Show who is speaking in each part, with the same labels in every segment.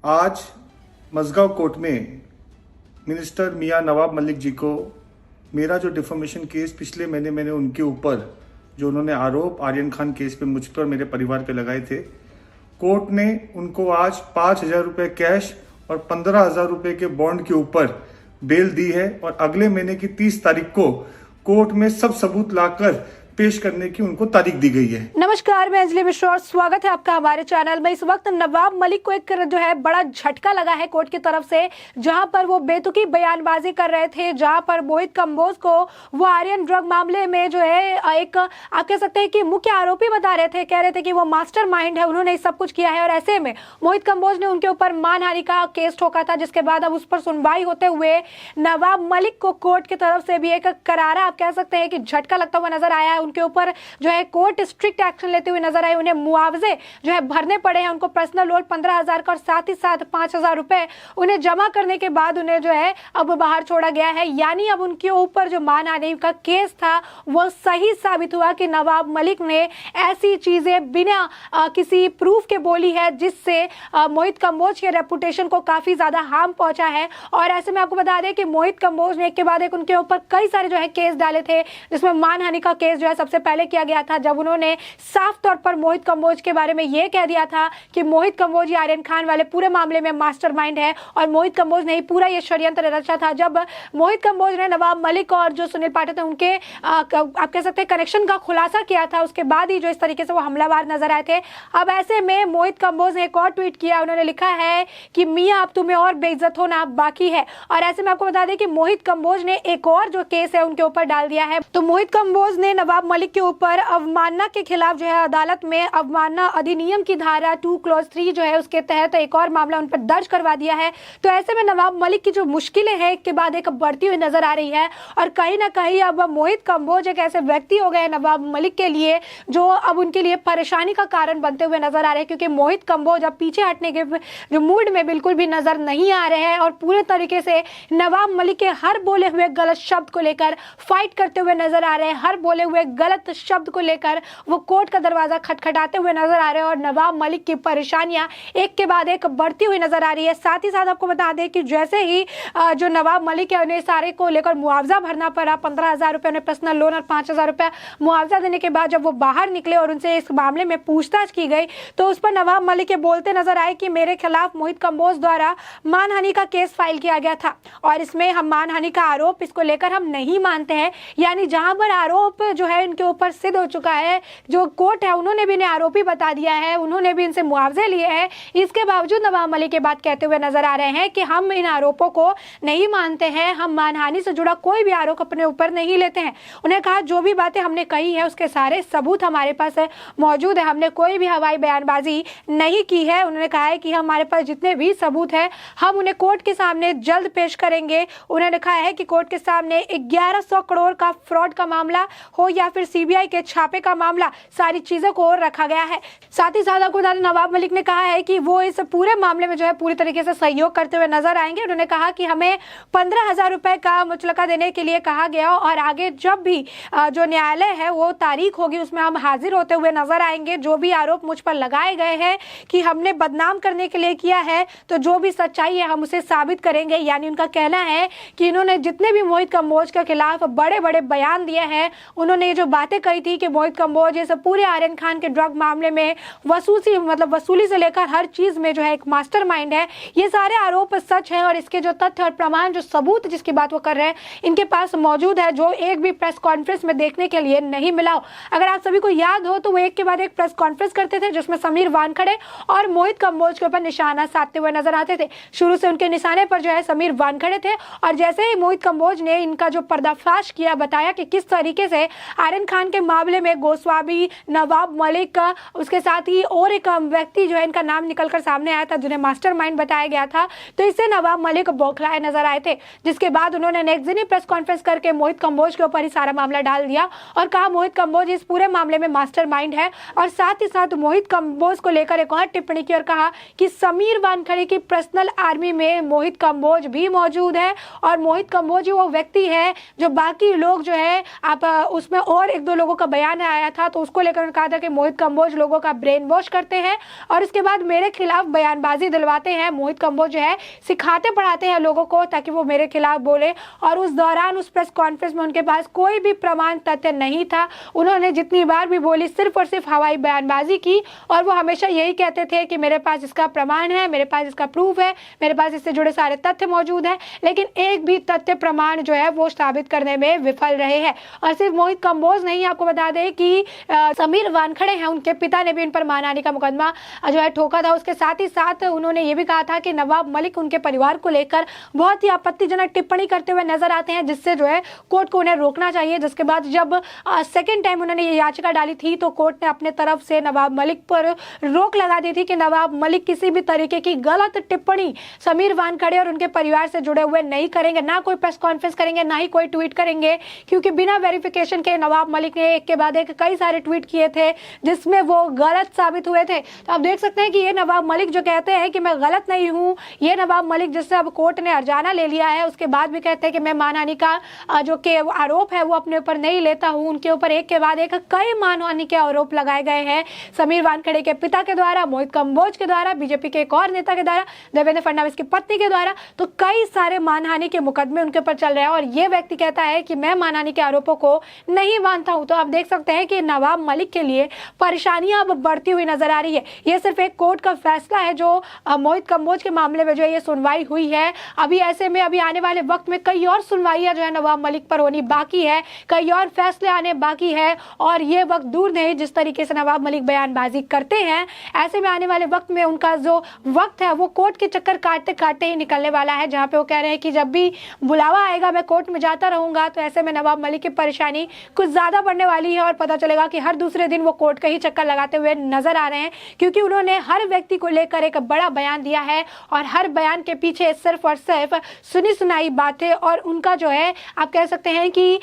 Speaker 1: आज मजगांव कोर्ट में मिनिस्टर मियां नवाब मलिक जी को मेरा जो डिफॉर्मेशन केस पिछले महीने मैंने उनके ऊपर जो उन्होंने आरोप आर्यन खान केस पे मुझ पर मेरे परिवार पे लगाए थे, कोर्ट ने उनको आज 5,000 रुपये कैश और 15,000 रुपये के बॉन्ड के ऊपर बेल दी है और अगले महीने की 30 तारीख को कोर्ट में सब सबूत लाकर पेश करने की उनको तारीख दी गई है।
Speaker 2: नमस्कार, मैं अंजलि मिश्रा और स्वागत है आपका हमारे चैनल में। इस वक्त नवाब मलिक को एक जो है बड़ा झटका लगा है कोर्ट की तरफ से, जहां पर वो बेतुकी बयानबाजी कर रहे थे, जहां पर मोहित कंबोज को वो आर्यन ड्रग मामले में जो है एक आप कह सकते हैं कि मुख्य आरोपी बता रहे थे, कह रहे थे कि वो मास्टरमाइंड है, उन्होंने सब कुछ किया है। और ऐसे में मोहित कंबोज ने उनके ऊपर मानहानि का केस ठोका था, जिसके बाद अब उस पर सुनवाई होते हुए नवाब मलिक को कोर्ट की तरफ से भी एक करारा आप कह सकते हैं कि झटका लगता हुआ नजर आया है। उनके ऊपर जो है कोर्ट स्ट्रिक्ट एक्शन लेते हुए नजर आए, उन्हें मुआवजे जो है भरने पड़े हैं। उनको पर्सनल लोन 15,000 का और साथ ही साथ 5,000 रुपए उन्हें जमा करने के बाद उन्हें जो है अब बाहर छोड़ा गया है। यानी अब उनके ऊपर जो मानहानि का केस था वो सही साबित हुआ कि नवाब मलिक ने ऐसी चीजें बिना किसी प्रूफ के बोली है, जिससे मोहित कंबोज के रेपुटेशन को काफी ज्यादा हार्म पहुंचा है। और ऐसे में आपको बता दें कि मोहित कंबोज ने एक के बाद एक उनके ऊपर कई सारे जो है केस डाले थे, जिसमें मानहानि का केस जो है सबसे पहले किया गया था, जब उन्होंने साफ तौर पर मोहित कंबोज के बारे में यह कह दिया था कि मोहित कंबोज आर्यन खान वाले पूरे मामले में मास्टरमाइंड है और मोहित कंबोज ने ही पूरा ये षड्यंत्र रचा था। जब मोहित कंबोज ने नवाब मलिक और जो सुनील पाठक थे उनके आप कह सकते हैं कनेक्शन का खुलासा किया था, उसके बाद ही जो इस तरीके से वो हमलावर नजर आए थे। अब ऐसे में मोहित कंबोज ने एक और ट्वीट किया, उन्होंने लिखा है कि मियां अब तुम्हें और बेइज्जत होना बाकी है। और ऐसे में आपको बता दें कि मोहित कंबोज ने एक और जो केस है उनके ऊपर डाल दिया है। तो मोहित कंबोज ने नवाब मलिक के ऊपर अवमानना के खिलाफ जो है अदालत में अवमानना अधिनियम की धारा 2 क्लॉज 3 जो है उसके तहत एक और मामला उन पर दर्ज करवा दिया है। तो ऐसे में नवाब मलिक की जो मुश्किलें हैं एक के बाद एक बढ़ती हुई नजर आ रही है और कहीं ना कहीं अब मोहित कंबोज एक ऐसे व्यक्ति हो गए नवाब मलिक के लिए जो अब उनके लिए परेशानी का कारण बनते हुए नजर आ रहे हैं, क्योंकि मोहित कंबोज अब पीछे हटने के जो मूड में बिल्कुल भी नजर नहीं आ रहे हैं और पूरे तरीके से नवाब मलिक के हर बोले हुए गलत शब्द को लेकर फाइट करते हुए नजर आ रहे हैं। हर बोले हुए गलत शब्द को लेकर वो कोर्ट का दरवाजा खटखटाते हुए नजर आ रहे हैं और नवाब मलिक की परेशानियां एक के बाद एक बढ़ती हुई नजर आ रही है। साथ ही साथ आपको बता दें कि जैसे ही जो नवाब मलिक है उन्हें सारे को लेकर मुआवजा भरना पड़ा, 15,000 रुपए उन्हें पर्सनल लोन और 5,000 रुपए मुआवजा देने के बाद जब वो बाहर निकले और उनसे इस मामले में पूछताछ की गई तो उस पर नवाब मलिक ये बोलते नजर आए कि मेरे खिलाफ मोहित कंबोज द्वारा मानहानि का केस फाइल किया गया था और इसमें हम मानहानि का आरोप इसको लेकर हम नहीं मानते हैं। यानी जहां पर आरोप जो है इनके ऊपर सिद्ध हो चुका है, जो कोर्ट है उन्होंने भी इन्हें आरोपी बता दिया है, उन्होंने भी इनसे मुआवजे लिए हैं, इसके बावजूद नवाब मलिक ये बात कहते हुए नजर आ रहे हैं कि हम इन आरोपों को नहीं मानते हैं, हम मानहानि से जुड़ा कोई भी आरोप अपने ऊपर नहीं लेते हैं। उन्हें कहा जो भी बातें हमने कही है उसके सारे सबूत हमारे पास मौजूद है, हमने कोई भी हवाई बयानबाजी नहीं की है। उन्होंने कहा है कि हमारे पास जितने भी सबूत है हम उन्हें कोर्ट के सामने जल्द पेश करेंगे। उन्होंने कहा है कि कोर्ट के सामने 1100 करोड़ का फ्रॉड का मामला हो या फिर सीबीआई के छापे का मामला, सारी चीजों को रखा गया है। साथ ही साथ आपको नवाब मलिक ने कहा है कि वो इस पूरे मामले में जो है पूरी तरीके से सहयोग करते हुए नजर आएंगे। उन्होंने कहा कि हमें 15,000 रुपए का मुचलका देने के लिए कहा गया और आगे जब भी जो न्यायालय है वो तारीख होगी उसमें हम हाजिर होते हुए नजर आएंगे। जो भी आरोप मुझ पर लगाए गए हैं कि हमने बदनाम करने के लिए किया है, तो जो भी सच्चाई है हम उसे साबित करेंगे। यानी उनका कहना है कि इन्होंने जितने भी मोहित कंबोज के खिलाफ बड़े बड़े बयान दिए हैं, उन्होंने ये जो बातें कही थी कि मोहित कंबोज इस पूरे आर्यन खान के ड्रग मामले में वसूली से लेकर हर चीज में जो है एक मास्टरमाइंड है, ये सारे आरोप सच हैं और इसके जो तथ्य और प्रमाण जो सबूत जिसकी बात वो कर रहे हैं इनके पास मौजूद है, जो एक भी प्रेस कॉन्फ्रेंस में देखने के लिए नहीं मिला हो। अगर आप सभी को याद हो तो वो एक के बाद एक प्रेस कॉन्फ्रेंस करते थे जिसमें समीर वानखड़े और मोहित कंबोज के ऊपर निशाना साधते हुए नजर आते थे। शुरू से उनके निशाने पर जो है समीर वानखड़े थे और जैसे ही मोहित कंबोज ने इनका जो पर्दाफाश किया, बताया कि किस तरीके से आर्यन खान के मामले में गोस्वामी, नवाब मलिक का उसके साथ ही और एक व्यक्ति जो है इनका नाम निकलकर सामने आया था जिन्हें मास्टरमाइंड बताया गया था, तो इससे नवाब मलिक बौखलाए नजर आए थे। जिसके बाद उन्होंने नेक्स्ट दिन ही प्रेस कॉन्फ्रेंस करके मोहित कंबोज के ऊपर ही सारा मामला डाल दिया और कहा मोहित कंबोज इस पूरे मामले में मास्टरमाइंड है। और साथ ही साथ मोहित कंबोज को लेकर एक और टिप्पणी की और कहा कि समीर वानखड़े की पर्सनल आर्मी में मोहित कंबोज भी मौजूद है और मोहित कंबोज ही वो व्यक्ति है जो बाकी लोग जो है आप उसमें और एक दो लोगों का बयान आया था, तो उसको लेकर कहा था कि मोहित कंबोज लोगों का ब्रेन वॉश करते हैं और उसके बाद मेरे खिलाफ बयानबाजी दिलवाते हैं। मोहित कंबोज जो है सिखाते पढ़ाते हैं लोगों को ताकि वो मेरे खिलाफ बोले, और उस दौरान उस प्रेस कॉन्फ्रेंस में उनके पास कोई भी प्रमाण तथ्य नहीं था। उन्होंने जितनी बार भी बोली सिर्फ और सिर्फ हवाई बयानबाजी की, और वो हमेशा यही कहते थे कि मेरे पास इसका प्रमाण है, मेरे पास इसका प्रूफ है, मेरे पास इससे जुड़े सारे तथ्य मौजूद हैं, लेकिन एक भी तथ्य प्रमाण जो है वो साबित करने में विफल रहे हैं। और सिर्फ मोहित कंबोज नहीं, आपको बता दें कि समीर वानखड़े हैं, उनके पिता ने भी इन पर मानहानि का मुकदमा जो है ठोका था। उसके साथ ही साथ उन्होंने ये भी कहा था कि नवाब मलिक उनके परिवार को लेकर बहुत ही आपत्तिजनक टिप्पणी करते हुए नजर आते हैं, जिससे जो है कोर्ट को उन्हें रोकना चाहिए। जिसके बाद जब सेकेंड टाइम उन्होंने ये याचिका डाली थी तो कोर्ट ने अपने तरफ से नवाब मलिक पर रोक लगा दी थी कि नवाब मलिक किसी भी तरीके की गलत टिप्पणी समीर वानखड़े और उनके परिवार से जुड़े हुए नहीं करेंगे, ना कोई प्रेस कॉन्फ्रेंस करेंगे, ना ही कोई ट्वीट करेंगे, क्योंकि बिना वेरिफिकेशन के नवाब मलिक ने एक के बाद एक कई सारे ट्वीट किए थे जिसमें वो गलत साबित हुए थे। तो आप देख सकते हैं कि ये नवाब मलिक जो कहते हैं कि मैं गलत नहीं हूं, ये नवाब मलिक जिससे अब कोर्ट ने अर्जाना ले लिया है, उसके बाद भी कहते हैं कि मैं मानहानि का जो के आरोप है वो अपने ऊपर नहीं लेता हूं। उनके ऊपर एक के बाद एक कई मानहानि के आरोप लगाए गए हैं, समीर वानखड़े के पिता के द्वारा, मोहित कंबोज के द्वारा, बीजेपी के एक और नेता के द्वारा, देवेंद्र फडणवीस की पत्नी के द्वारा। तो कई सारे मानहानि के मुकदमे उनके ऊपर चल रहे हैं और ये व्यक्ति कहता है कि मैं मानहानि के आरोपों को नहीं मानता हूं। तो आप देख सकते हैं कि नवाब मलिक के लिए परेशानियां अब बढ़ती हुई नजर आ रही है। ये सिर्फ एक कोर्ट का फैसला है जो मोहित कंबोज के मामले में जो है ये सुनवाई हुई है। अभी ऐसे में अभी आने वाले वक्त में कई और सुनवाइयां जो है नवाब मलिक पर होनी बाकी है, कई और फैसले आने बाकी है, और ये वक्त दूर नहीं जिस तरीके से नवाब मलिक बयानबाजी करते हैं। ऐसे में आने वाले वक्त में उनका जो वक्त है वो कोर्ट के चक्कर काटते काटते ही निकलने वाला है, जहां पे वो कह रहे हैं कि जब भी बुलावा आएगा मैं कोर्ट में जाता रहूंगा। तो ऐसे में नवाब मलिक की परेशानी कुछ ज्यादा बढ़ने वाली है और पता चलेगा कि हर दूसरे दिन वो कोर्ट का ही चक्कर लगाते हुए नजर आ रहे हैं, क्योंकि उन्होंने हर व्यक्ति को लेकर एक बड़ा बयान दिया है और हर बयान के पीछे सिर्फ और सिर्फ सुनी सुनाई बातें और उनका जो है आप कह सकते हैं कि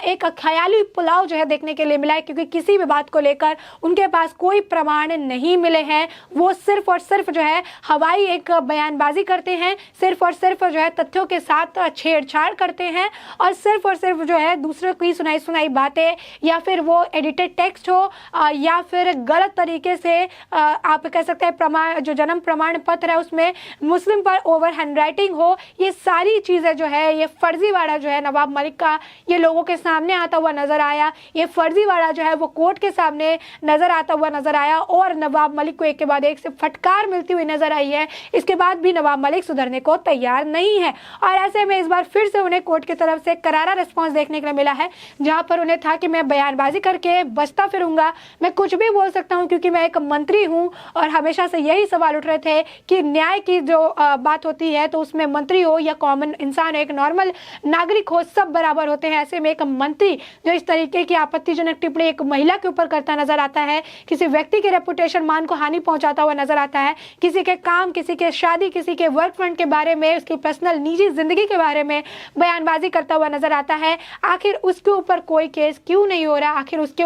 Speaker 2: एक ख्याली पुलाव जो है देखने के लिए मिला है, क्योंकि किसी भी बात को लेकर उनके पास कोई प्रमाण नहीं मिले हैं। वो सिर्फ और सिर्फ जो है हवाई एक बयानबाजी करते हैं, सिर्फ और सिर्फ जो है तथ्यों के साथ छेड़छाड़ करते हैं और सिर्फ जो है दूसरों की सुनाई बातें, या फिर वो एडिटेड टेक्स्ट हो या फिर गलत तरीके से आप कह सकते हैं प्रमाण जो जन्म प्रमाण पत्र है उसमें मुस्लिम पर ओवर हैंडराइटिंग हो। ये सारी चीज़ें जो है ये फर्जीवाड़ा जो है नवाब मलिक का ये लोगों के सामने आता हुआ नजर आया। ये फर्जीवाड़ा जो है वो कोर्ट के सामने नजर आता हुआ नजर आया और नवाब मलिक को एक के बाद एक से फटकार मिलती हुई नजर आई है। इसके बाद भी नवाब मलिक सुधरने को तैयार नहीं है और ऐसे में इस बार फिर से उन्हें कोर्ट की तरफ से करारा रिस्पॉन्स देखने के लिए मिला है, जहां पर उन्हें था कि मैं बयानबाजी करके बचता फिरूंगा, मैं कुछ भी बोल सकता हूं क्योंकि मैं एक मंत्री हूं। और हमेशा से यही सवाल उठ रहे थे कि न्याय की जो बात होती है तो उसमें मंत्री हो या कॉमन इंसान हो, एक नॉर्मल नागरिक हो, सब बराबर होते हैं। ऐसे में एक मंत्री जो इस तरीके की आपत्तिजनक टिप्पणी एक महिला के ऊपर करता नजर आता है, किसी व्यक्ति के रेपुटेशन मान को हानि पहुंचाता हुआ नजर आता है, किसी के काम, किसी के शादी, किसी के वर्क फ्रंट के बारे में, उसकी पर्सनल निजी जिंदगी के बारे में बयानबाजी करता हुआ नजर आता है। आखिर उसके ऊपर कोई केस क्यों नहीं हो रहा? आखिर उसके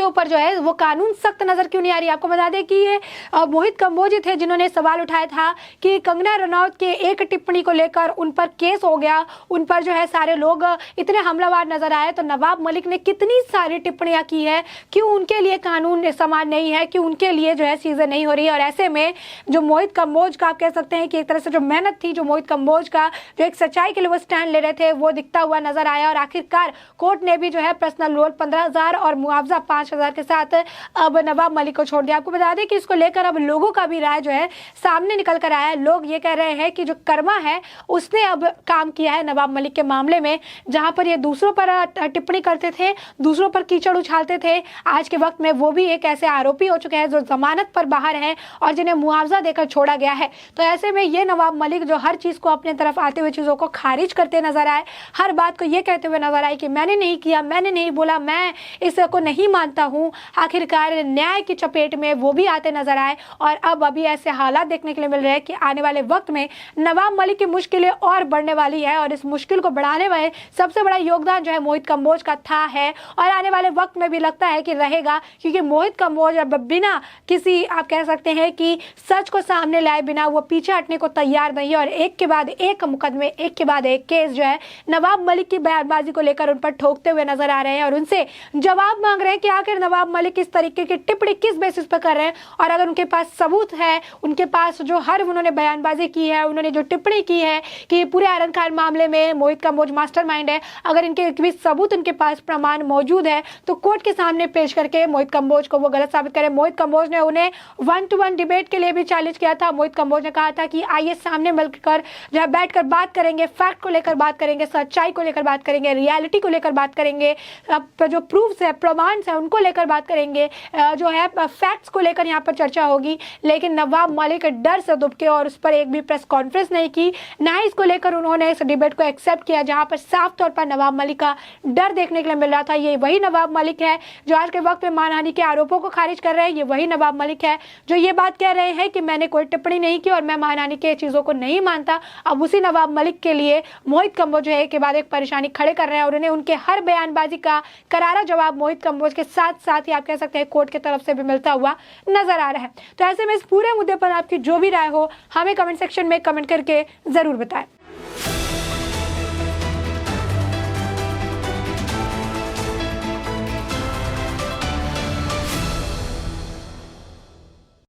Speaker 2: ऊपर जो है वो कानून सख्त नजर क्यों नहीं आ रही? आपको बता दें कि ये मोहित कंबोज थे जिन्होंने सवाल उठाया था कि कंगना रनौत के एक टिप्पणी को लेकर उन पर केस हो गया, उन पर जो है सारे लोग इतने हमलावर नजर आए। तो नवाब मलिक ने कितनी सारी टिप्पणियां की है, क्यों उनके लिए कानून समान नहीं है, क्यों उनके लिए जो है चीजें नहीं हो रही है। और ऐसे में जो मोहित कंबोज का आप कह सकते हैं कि एक तरह से जो मेहनत थी, जो मोहित कंबोज का जो एक सच्चाई के लिए वो स्टैंड ले रहे थे, वो दिखता हुआ नजर आया। और आखिरकार कोर्ट ने भी जो है पर्सनल लोन 15,000 और मुआवजा 5,000 के साथ अब नवाब मलिक को छोड़ दिया। आपको बता दें कि इसको लेकर अब लोगों का भी राय जो है सामने निकल कर आया है। लोग ये कह रहे हैं कि जो कर्मा है उसने अब काम किया है नवाब मलिक के मामले में, जहां पर ये दूसरों पर टिप्पणी करते थे, दूसरों पर कीचड़ उछालते थे, आज के वक्त में वो भी एक ऐसे आरोपी हो चुके हैं जो जमानत पर बाहर हैं और जिन्हें मुआवजा देकर छोड़ा गया है। तो ऐसे में ये नवाब मलिक जो हर चीज को अपने तरफ आते हुए चीजों को खारिज करते नजर आए, हर बात को ये कहते हुए नजर आए कि मैंने नहीं किया, मैंने नहीं बोला, मैं इसको नहीं नहीं मानता हूँ। आखिरकार न्याय की चपेट में वो भी आते नजर आए और अब अभी ऐसे हालात देखने के लिए मिल रहे हैं कि आने वाले वक्त में नवाब मलिक की मुश्किलें और बढ़ने वाली है और इस मुश्किल को बढ़ाने में सबसे बड़ा योगदान जो है मोहित कंबोज का था है और आने वाले वक्त में भी लगता है कि रहेगा, क्योंकि मोहित कंबोज अब बिना किसी आप कह सकते हैं कि सच को सामने लाए बिना वो पीछे हटने को तैयार नहीं है और एक के बाद एक मुकदमे, एक के बाद एक केस जो है नवाब मलिक की बयानबाजी को लेकर उन पर ठोकते हुए नजर आ रहे हैं और उनसे जवाब मांग रहे हैं कि आखिर नवाब मलिक इस तरीके की टिप्पणी किस बेसिस पर कर रहे हैं और अगर उनके पास सबूत है, उनके पास जो हर उन्होंने बयानबाजी की है, उन्होंने जो टिप्पणी की है कि पूरे आर्यन खान मामले में मोहित कंबोज मास्टरमाइंड है, अगर इनके भी सबूत उनके पास प्रमाण मौजूद है तो कोर्ट के सामने पेश करके मोहित कंबोज को वो गलत साबित करें। मोहित कंबोज ने उन्हें 1-to-1 डिबेट के लिए भी चैलेंज किया था। मोहित कंबोज ने कहा था कि आइए सामने मिलकर जो है बैठकर बात करेंगे, फैक्ट को लेकर बात करेंगे, सच्चाई को लेकर बात करेंगे, रियलिटी को लेकर बात करेंगे, जो प्रूफ्स है, प्रमाण है उनको लेकर बात करेंगे, जो है फैक्ट्स को लेकर यहाँ पर चर्चा होगी। लेकिन नवाब मलिक डर से दुबके और उस पर एक भी प्रेस कॉन्फ्रेंस नहीं की, ना ही इसको लेकर उन्होंने इस डिबेट को एक्सेप्ट किया, जहां पर साफ तौर पर नवाब मलिक का डर देखने के लिए मिल रहा था। ये वही नवाब मलिक है जो आज के वक्त में मानहानि के आरोपों को खारिज कर रहे हैं। ये वही नवाब मलिक है जो ये बात कह रहे हैं कि मैंने कोई टिप्पणी नहीं की और मैं मानहानि के चीजों को नहीं मानता। अब उसी नवाब मलिक के लिए मोहित कंबोज जो है एक के बाद एक परेशानी खड़े कर रहे हैं और उन्हें उनके हर बयानबाजी का करारा जवाब मोहित कंबोज के साथ साथ ही आप कह सकते हैं कोर्ट की तरफ से भी मिलता हुआ नजर आ रहा है। तो ऐसे में इस पूरे मुद्दे पर आपकी जो भी राय हो हमें कमेंट सेक्शन में कमेंट करके जरूर बताएं।